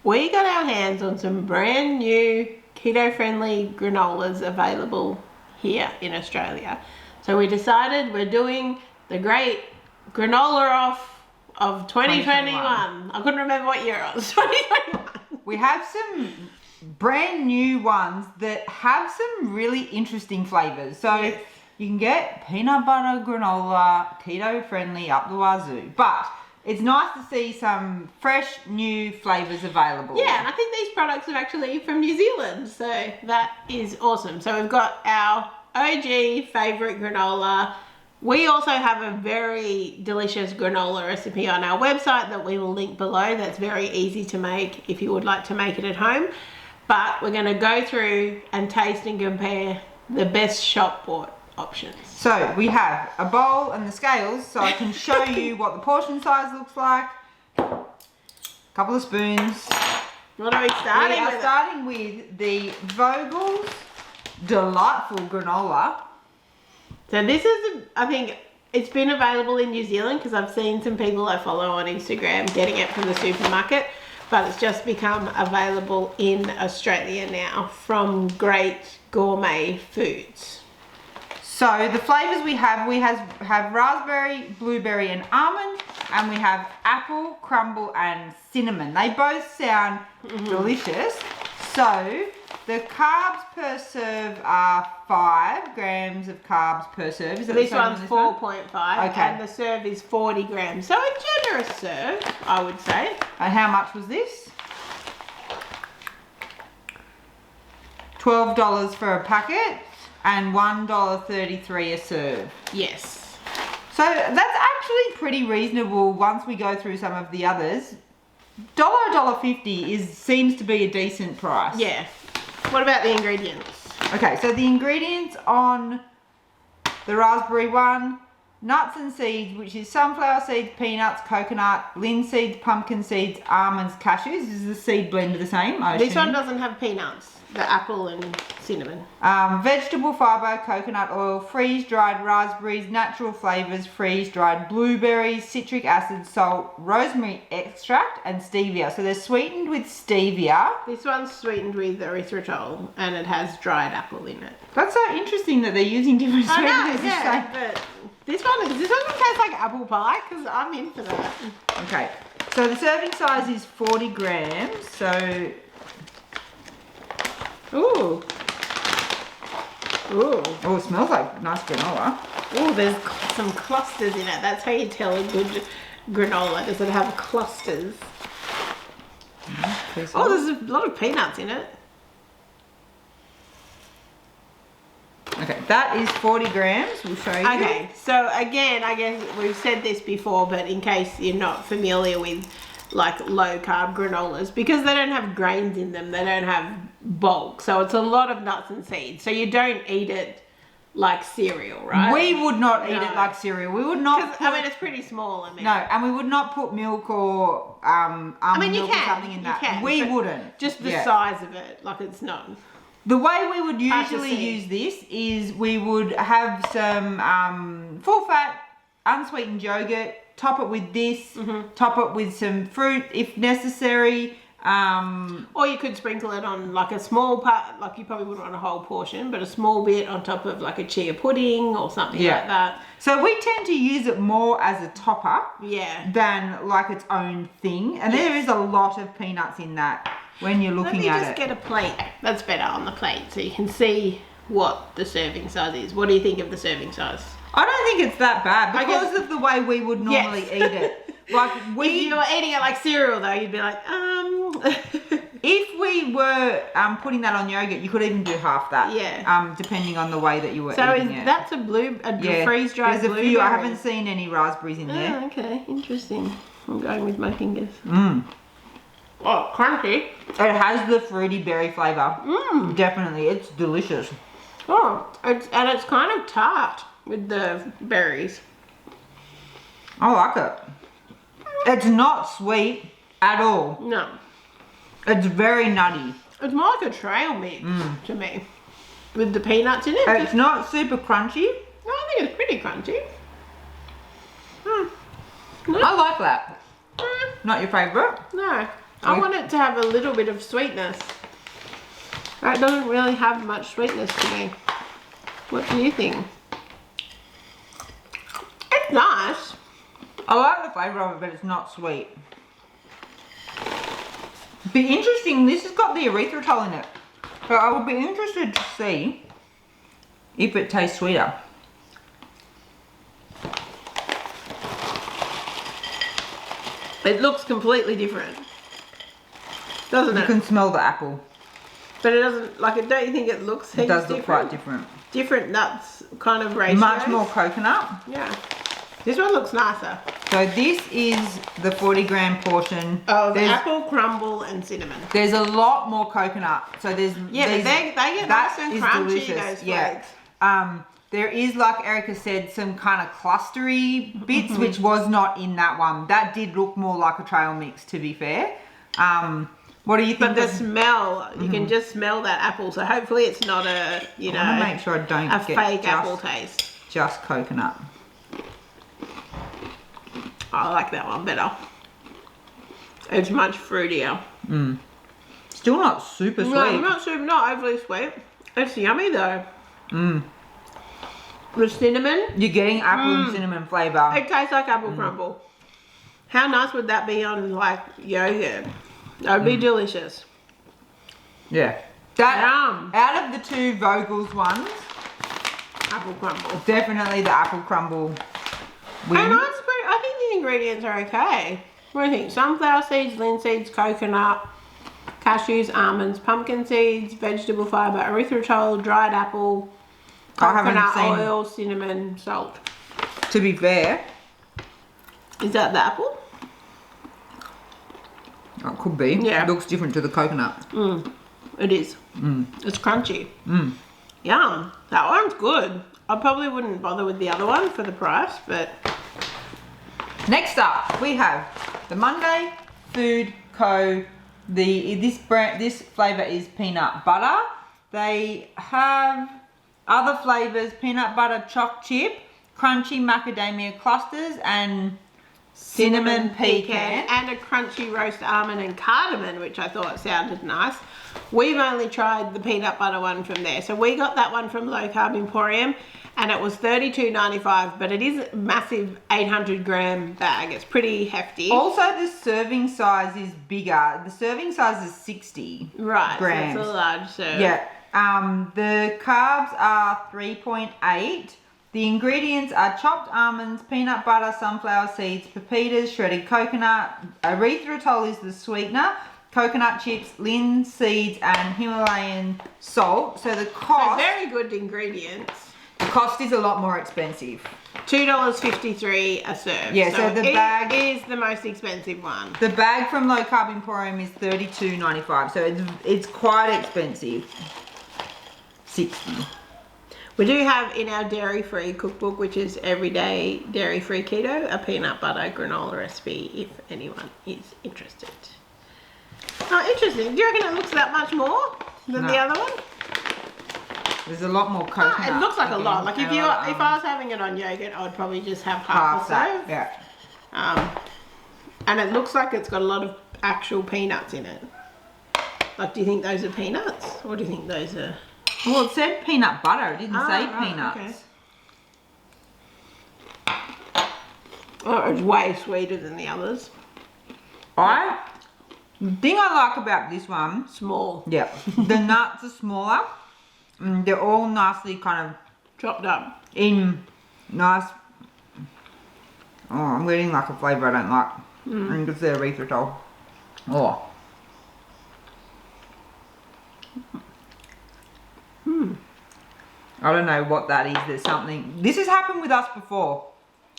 we got our hands on some brand new keto-friendly granolas available here in Australia. So we decided we're doing the great granola off of 2021. I couldn't remember what year it was. 2021. We have some brand new ones that have some really interesting flavors. So yes. You can get peanut butter granola, keto-friendly up the wazoo. But it's nice to see some fresh new flavors available. Yeah, and I think these products are actually from New Zealand, so that is awesome. So we've got our OG favorite granola. We also have a very delicious granola recipe on our website that we will link below. That's very easy to make if you would like to make it at home. But we're going to go through and taste and compare the best shop bought options. So we have a bowl and the scales, so I can show you what the portion size looks like. A couple of spoons. What are we starting with? We are starting with the Vogels Delightful Granola. So this is, I think, it's been available in New Zealand because I've seen some people I follow on Instagram getting it from the supermarket, but it's just become available in Australia now from Great Gourmet Foods. So the flavors we have raspberry, blueberry and almond, and we have apple, crumble and cinnamon. They both sound delicious. So the carbs per serve are 5 grams of carbs per serve. Is that this one's 4.5 okay. And the serve is 40 grams. So a generous serve, I would say. And how much was this? $12 for a packet and $1.33 a serve. Yes. So that's actually pretty reasonable once we go through some of the others. $1.50 seems to be a decent price. Yeah. What about the ingredients? Okay, so the ingredients on the raspberry one, nuts and seeds, which is sunflower seeds, peanuts, coconut, linseeds, pumpkin seeds, almonds, cashews. Is the seed blend the same? This one doesn't have peanuts. The apple and cinnamon. Vegetable fibre, coconut oil, freeze-dried raspberries, natural flavours, freeze-dried blueberries, citric acid, salt, rosemary extract and stevia. So they're sweetened with stevia. This one's sweetened with erythritol and it has dried apple in it. That's so interesting that they're using different sweeteners. Yeah, but this one doesn't taste like apple pie because I'm in for that. Okay, so the serving size is 40 grams, so... Ooh. Ooh. Oh, it smells like nice granola. Oh, there's some clusters in it. That's how you tell a good granola. Does it have clusters? Oh, there's a lot of peanuts in it. Okay, that is 40 grams. We'll show you. Okay, so again, I guess we've said this before, but in case you're not familiar with like low carb granolas, because they don't have grains in them, they don't have bulk, so it's a lot of nuts and seeds, so you don't eat it like cereal, right? We would not eat it like cereal. We would not I mean, it's pretty small. No, and we would not put milk or almond milk or something in that. We wouldn't. Just the size of it, like it's not. The way we would usually use this is we would have some full fat unsweetened yogurt, top it with this, top it with some fruit if necessary. Or you could sprinkle it on like a small part, like you probably wouldn't want a whole portion, but a small bit on top of like a chia pudding or something like that. So we tend to use it more as a topper than like its own thing. And there is a lot of peanuts in that when you're looking at it. Let me just get a plate. That's better on the plate so you can see what the serving size is. What do you think of the serving size? I don't think it's that bad because of the way we would normally eat it. Like if you were eating it like cereal though, you'd be like, If we were putting that on yogurt, you could even do half that. Yeah. Depending on the way that you were eating it. So that's a freeze-dried blueberry? There's a few. I haven't seen any raspberries in there. Oh, okay. Interesting. I'm going with my fingers. Oh, crunchy. It has the fruity berry flavour. Definitely. It's delicious. Oh, it's kind of tart with the berries. I like it. It's not sweet at all. No. It's very nutty. It's more like a trail mix to me. With the peanuts in it. It's not super crunchy. No, I think it's pretty crunchy. I like that. Not your favourite? No. I want it to have a little bit of sweetness. That doesn't really have much sweetness to me. What do you think? It's nice. I like the flavour of it, but it's not sweet. Be interesting, this has got the erythritol in it. So I would be interested to see if it tastes sweeter. It looks completely different, doesn't You it? can smell the apple. But it doesn't, like, don't you think it looks It does look quite different. Different nuts kind of ratios. Much more coconut. Yeah. This one looks nicer. So this is the 40-gram portion. Of apple, crumble, and cinnamon. There's a lot more coconut. So there's Yeah, but they get nice and crunchy, those flakes. There is, like Erica said, some kind of clustery bits, which was not in that one. That did look more like a trail mix, to be fair. What do you think? But the smell, you can just smell that apple. So hopefully it's not a, you know, I want to make sure I don't a get fake apple taste. Just coconut. I like that one better. It's much fruitier. Still not super sweet. No, not overly sweet. It's yummy though. The cinnamon. You're getting apple and cinnamon flavour. It tastes like apple crumble. How nice would that be on like yogurt? That would be delicious. Yeah. That Yum. out of the two Vogels ones, Apple crumble. definitely the apple crumble wins. And I think the ingredients are okay. What do you think? Sunflower seeds, linseeds, coconut, cashews, almonds, pumpkin seeds, vegetable fibre, erythritol, dried apple, coconut oil, cinnamon, salt. To be fair, Is that the apple? it could be. Yeah. It looks different to the coconut. It is. It's crunchy. Yum. That one's good. I probably wouldn't bother with the other one for the price, but Next up, we have the Monday Food Co. This flavour is peanut butter. They have other flavours: peanut butter choc chip, crunchy macadamia clusters, and cinnamon pecan. and a crunchy roast almond and cardamom, which I thought sounded nice. We've only tried the peanut butter one from there. So we got that one from Low Carb Emporium and it was $32.95, but it is a massive 800-gram bag. It's pretty hefty. Also, the serving size is bigger. The serving size is 60 Right, grams. so it's a large serve. Yeah. The carbs are 3.8. The ingredients are chopped almonds, peanut butter, sunflower seeds, pepitas, shredded coconut. Erythritol is the sweetener. Coconut chips, linseeds, and Himalayan salt. So the cost, very good ingredients. the cost is a lot more expensive. $2.53 a serve. Yeah, so the bag is the most expensive one. The bag from Low Carb Emporium is $32.95, so it's quite expensive. 60. We do have in our dairy-free cookbook, which is everyday dairy-free keto, a peanut butter granola recipe if anyone is interested. Oh, interesting. Do you reckon it looks that much more than the other one? There's a lot more coconut. It looks like a lot. Like if I was having it on yogurt, I would probably just have half a serve. Yeah. And it looks like it's got a lot of actual peanuts in it. Like, do you think those are peanuts, or do you think those are? Well, it said peanut butter. It didn't say peanuts. Okay. Oh, it's way sweeter than the others. The thing I like about this one, Small. yeah, the nuts are smaller. They're all nicely kind of Chopped up. in nice. Oh, I'm getting like a flavour I don't like. And it's the erythritol. Oh. I don't know what that is. There's something. This has happened with us before,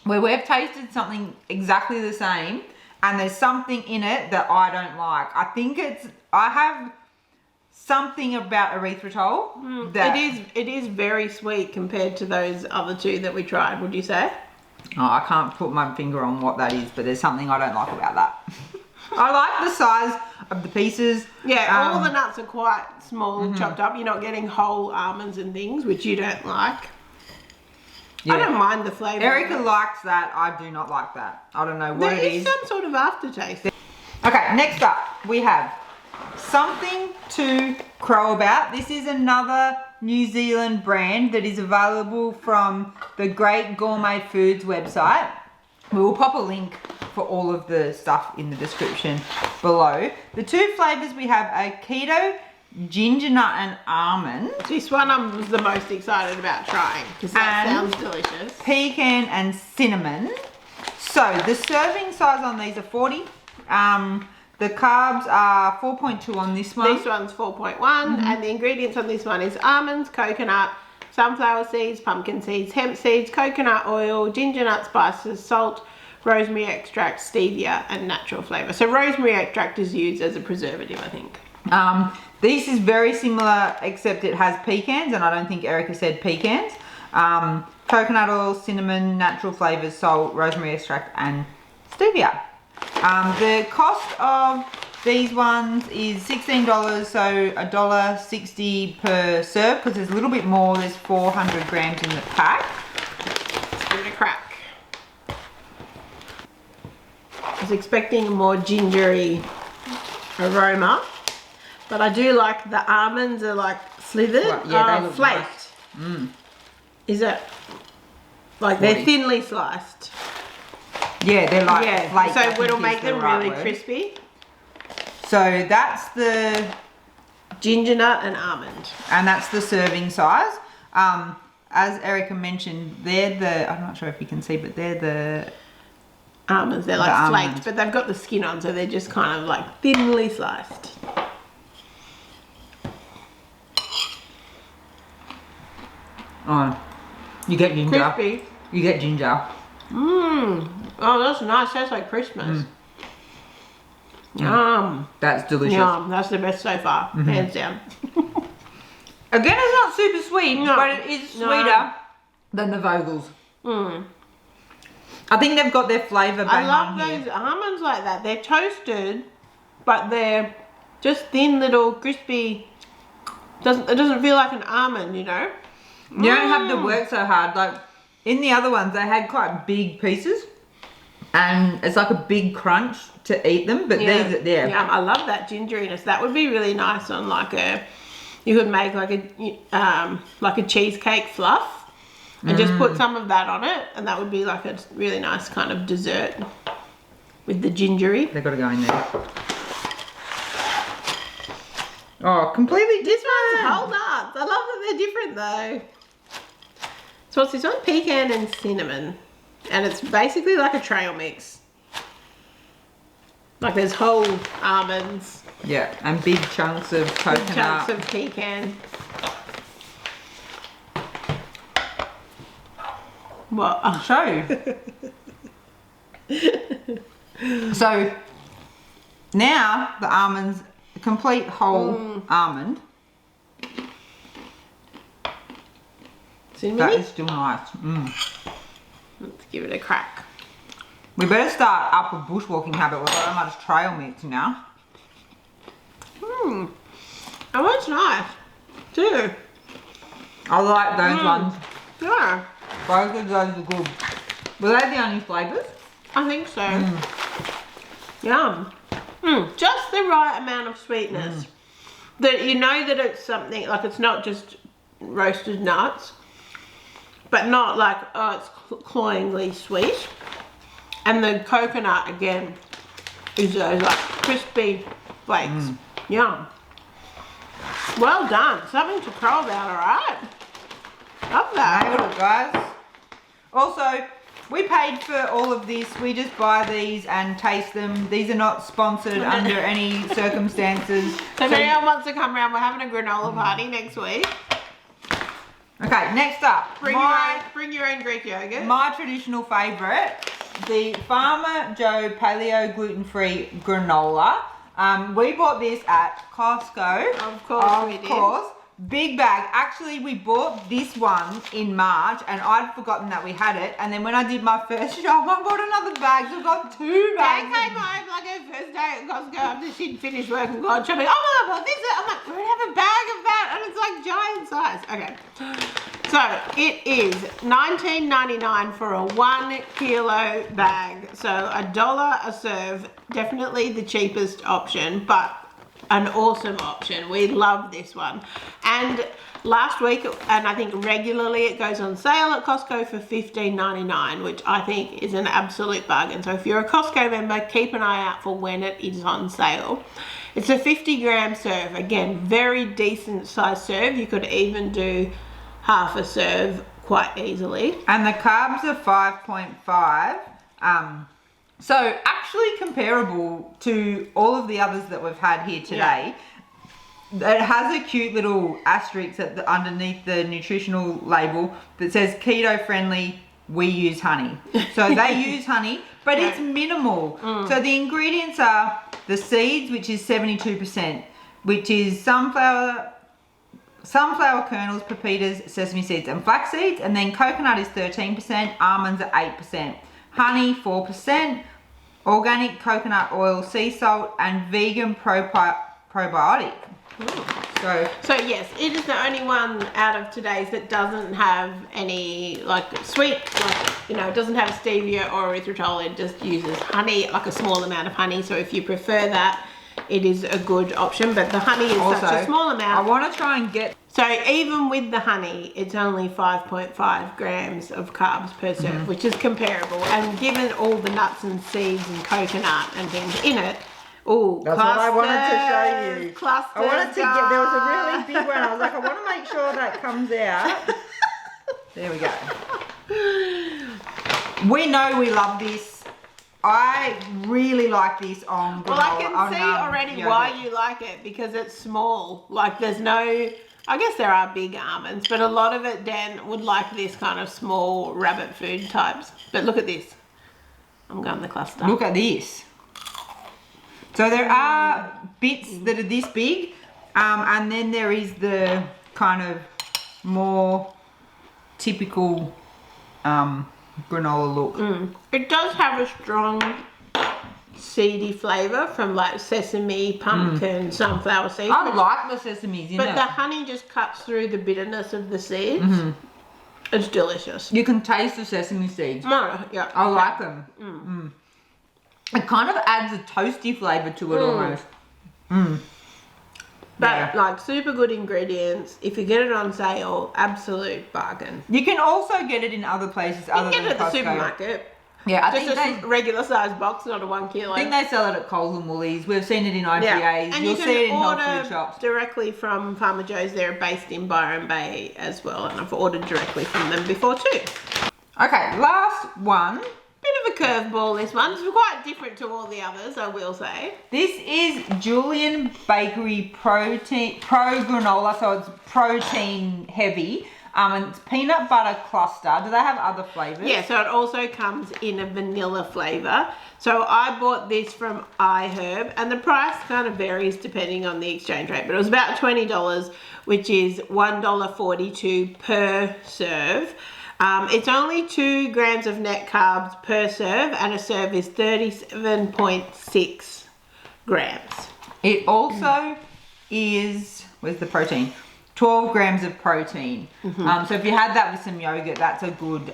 where we've tasted something exactly the same, and there's something in it that I don't like. I think I have something about erythritol that It is very sweet compared to those other two that we tried, would you say? Oh, I can't put my finger on what that is, but there's something I don't like about that. I like the size of the pieces. Yeah, all the nuts are quite small, chopped up. You're not getting whole almonds and things, which you don't like. Yeah. I don't mind the flavour. Erica likes that. I do not like that. I don't know what it is. There is some sort of aftertaste. Okay, next up we have something to crow about. This is another New Zealand brand that is available from the Great Gourmet Foods website. We will pop a link for all of the stuff in the description below. The two flavors we have are keto, ginger nut and almond. This one I'm the most excited about trying because that sounds delicious. Pecan and cinnamon. So the serving size on these are 40. The carbs are 4.2 on this one. This one's 4.1 and the ingredients on this one is almonds, coconut, sunflower seeds, pumpkin seeds, hemp seeds, coconut oil, ginger nut spices, salt, rosemary extract, stevia and natural flavour. So rosemary extract is used as a preservative, I think. This is very similar except it has pecans, and I don't think Erica said pecans. Coconut oil, cinnamon, natural flavours, salt, rosemary extract and stevia. The cost of these ones is $16, so $1.60 per serve because there's a little bit more. There's 400 grams in the pack. Let's give it a crack. I was expecting a more gingery aroma, but I do like the almonds are like slithered. Right, yeah, they look flaked. Nice. Is it like they're thinly sliced? Yeah, they're like flaked. So it'll make them really crispy. So that's the ginger nut and almond. And that's the serving size. As Erica mentioned, they're the, I'm not sure if you can see, but they're the almonds. They're like flaked, but they've got the skin on, so they're just kind of like thinly sliced. Oh, you get ginger. Crispy. You get ginger. Mmm. Oh, that's nice. Tastes like Christmas. Yum. That's delicious. Yum. That's the best so far. Hands down. Again, it's not super sweet, but it is sweeter than the Vogels. I think they've got their flavour bang on here. I love those almonds like that. They're toasted, but they're just thin little crispy. It doesn't feel like an almond, you know? You don't have to work so hard. Like in the other ones, they had quite big pieces. And it's like a big crunch to eat them, but these are there. Yeah, I love that gingeriness. That would be really nice on like you could make like a cheesecake fluff and just put some of that on it, and that would be like a really nice kind of dessert with the gingery. They've got to go in there. Oh, completely different. This one's whole nuts. I love that they're different though. So what's this one? Pecan and cinnamon. And it's basically like a trail mix. Like there's whole almonds. Yeah, and big chunks of coconut. Big chunks of pecan. What? I'll show you. So now the almonds, a complete whole almond. Cinnamon? That is still nice. Let's give it a crack. We better start up a bushwalking habit with so much trail mix now. Oh, that's nice too. I like those ones. Yeah. Both of those are good. Were they the only flavours? I think so. Yum. Just the right amount of sweetness. That you know that it's something, like it's not just roasted nuts, but not like, oh, it's cloyingly sweet. And the coconut, again, is those like crispy flakes. Yum. Well done. Something to crow about, alright? Love that. Nailed it, guys. Also, we paid for all of this. We just buy these and taste them. These are not sponsored under any circumstances. So if anyone wants to come around, we're having a granola party next week. Okay, next up. Bring your own Greek yogurt. My traditional favourite, the Farmer Joe Paleo Gluten-Free Granola. We bought this at Costco. Of course we did. Of course. Big bag. Actually, we bought this one in March and I'd forgotten that we had it. And then when I did my first shop, I bought another bag. So I've got 2 bags. Dad came home like her first day at Costco after she'd finished work and gone shopping. Oh my God, this is, I'm like, we have a bag of that. And it's like giant size. Okay. So it is $19.99 for a 1 kilo bag. So $1 a serve. Definitely the cheapest option, but an awesome option. We love this one. And last week, and I think regularly, it goes on sale at Costco for $15.99, which I think is an absolute bargain. So if you're a Costco member, keep an eye out for when it is on sale. It's a 50-gram serve. Again, very decent size serve. You could even do half a serve quite easily. And the carbs are 5.5. So actually comparable to all of the others that we've had here today. Yeah. It has a cute little asterisk underneath the nutritional label that says keto friendly, we use honey. So they use honey, but it's minimal. So the ingredients are the seeds, which is 72%, which is sunflower kernels, pepitas, sesame seeds and flax seeds, and then coconut is 13%, almonds are 8%, honey 4%, organic coconut oil, sea salt, and vegan probiotic. So yes, it is the only one out of today's that doesn't have any like sweet, it doesn't have stevia or erythritol. It just uses honey, like a small amount of honey. So if you prefer that, it is a good option. But the honey is also, such a small amount. I want to try and get. So even with the honey, it's only 5.5 grams of carbs per serve, which is comparable. And given all the nuts and seeds and coconut and things in it. Oh, that's what I wanted to show you. Clusters, I wanted to get, there was a really big one. I was like, I want to make sure that comes out. There we go. We know we love this. I really like this on granola. Well, I can see already why you like it, because it's small. Like there's no, I guess there are big almonds, but a lot of it, Dan would like this kind of small rabbit food types. But look at this. I'm going the cluster. Look at this. So there are bits that are this big, and then there is the kind of more typical granola look. It does have a strong seedy flavour from like sesame, pumpkin, sunflower seeds. I like the sesames in it. But the honey just cuts through the bitterness of the seeds. It's delicious. You can taste the sesame seeds. Yeah. I like them. It kind of adds a toasty flavour to it almost. But like super good ingredients. If you get it on sale, absolute bargain. You can also get it in other places other than Costco. You can get it at the supermarket. Yeah, I think a regular size box, not a 1 kilo. I think they sell it at Coles and Woolies. We've seen it in IPAs. And You'll see it in health food shops. Directly from Farmer Joe's. They're based in Byron Bay as well, and I've ordered directly from them before too. Okay, last one. Bit of a curveball, this one. It's quite different to all the others, I will say. This is Julian Bakery Pro Granola, so it's protein heavy. And it's peanut butter cluster. Do they have other flavours? Yeah, so it also comes in a vanilla flavour. So I bought this from iHerb, and the price kind of varies depending on the exchange rate, but it was about $20, which is $1.42 per serve. It's only 2 grams of net carbs per serve, and a serve is 37.6 grams. It also is, where's the protein? 12 grams of protein. So if you had that with some yogurt, that's a good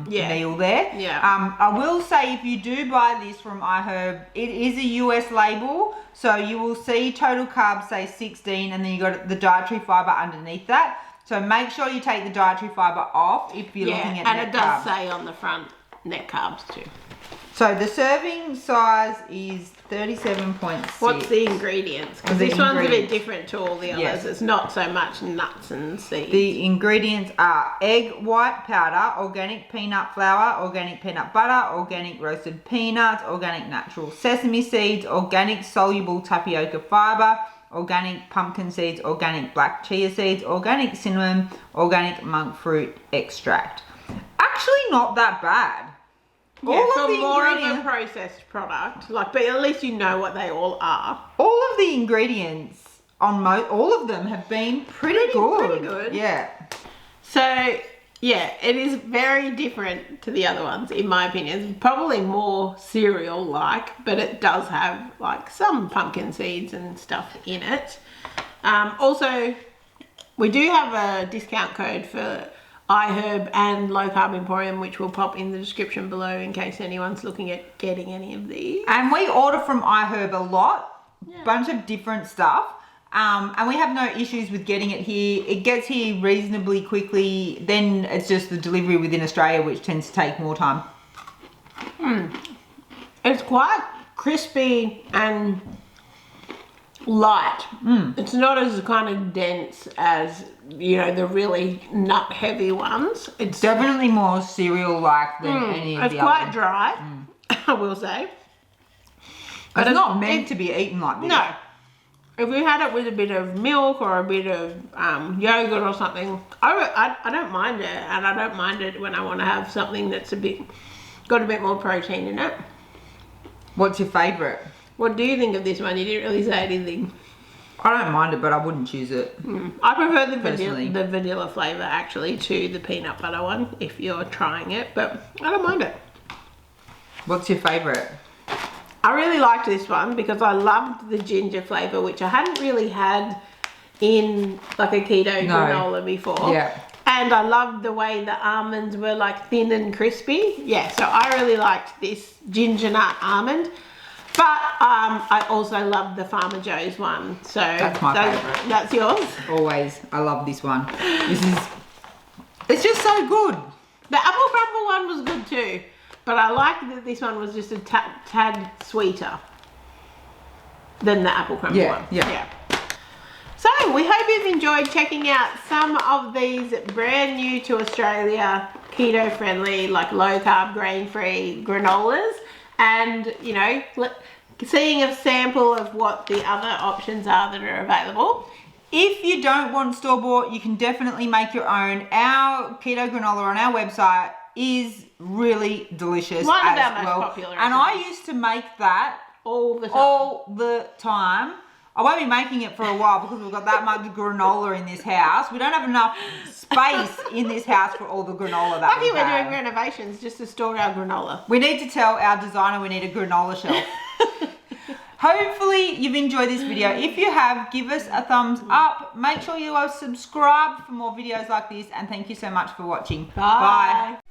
meal there. I will say, if you do buy this from iHerb, it is a US label, so you will see total carbs say 16, and then you got the dietary fiber underneath that. So make sure you take the dietary fiber off if you're looking at net carbs. And it does say on the front net carbs too. So the serving size is 37.6. What's the ingredients? Because this one's a bit different to all the others. Yes. It's not so much nuts and seeds. The ingredients are egg white powder, organic peanut flour, organic peanut butter, organic roasted peanuts, organic natural sesame seeds, organic soluble tapioca fiber, organic pumpkin seeds, organic black chia seeds, organic cinnamon, organic monk fruit extract. Actually not that bad. Yeah, all of the more of a processed product, but at least you know what they all are. All of the ingredients on all of them have been pretty good. Pretty good. Yeah. So yeah, it is very different to the other ones in my opinion. It's probably more cereal-like, but it does have like some pumpkin seeds and stuff in it. Also, We do have a discount code for iHerb and Low Carb Emporium, which will pop in the description below in case anyone's looking at getting any of these. And we order from iHerb a lot, bunch of different stuff. And we have no issues with getting it here. It gets here reasonably quickly. Then it's just the delivery within Australia, which tends to take more time. It's quite crispy and light. It's not as kind of dense as, you know, the really nut heavy ones. It's Definitely more cereal-like than any of it's the quite others. dry, I will say. But it's not meant to be eaten like this. No. If we had it with a bit of milk or a bit of yogurt or something, I don't mind it, and I don't mind it when I want to have something that's got a bit more protein in it. What's your favourite? What do you think of this one? You didn't really say anything. I don't mind it, but I wouldn't choose it. I prefer the Personally. vanilla flavour actually to the peanut butter one if you're trying it, but I don't mind it. What's your favourite? I really liked this one because I loved the ginger flavour, which I hadn't really had in like a keto granola before. Yeah. And I loved the way the almonds were like thin and crispy. Yeah, so I really liked this ginger nut almond. But I also love the Farmer Joe's one. So That's my favourite. That's yours? Always. I love this one. It's just so good. The apple crumble one was good too. But I liked that this one was just a tad sweeter than the apple crumble one. Yeah. So we hope you've enjoyed checking out some of these brand new to Australia keto friendly, like low carb, grain free granolas, and you know, seeing a sample of what the other options are that are available. If you don't want store-bought, you can definitely make your own. Our keto granola on our website is really delicious. One of as our most well. popular And I recipes. used to make that All the time. all the time. I won't be making it for a while because we've got that much granola in this house. We don't have enough space in this house for all the granola that Lucky we we're have. doing renovations just to store our granola. We need to tell our designer we need a granola shelf. Hopefully you've enjoyed this video. If you have, give us a thumbs up. Make sure you are subscribed for more videos like this. And thank you so much for watching. Bye. Bye.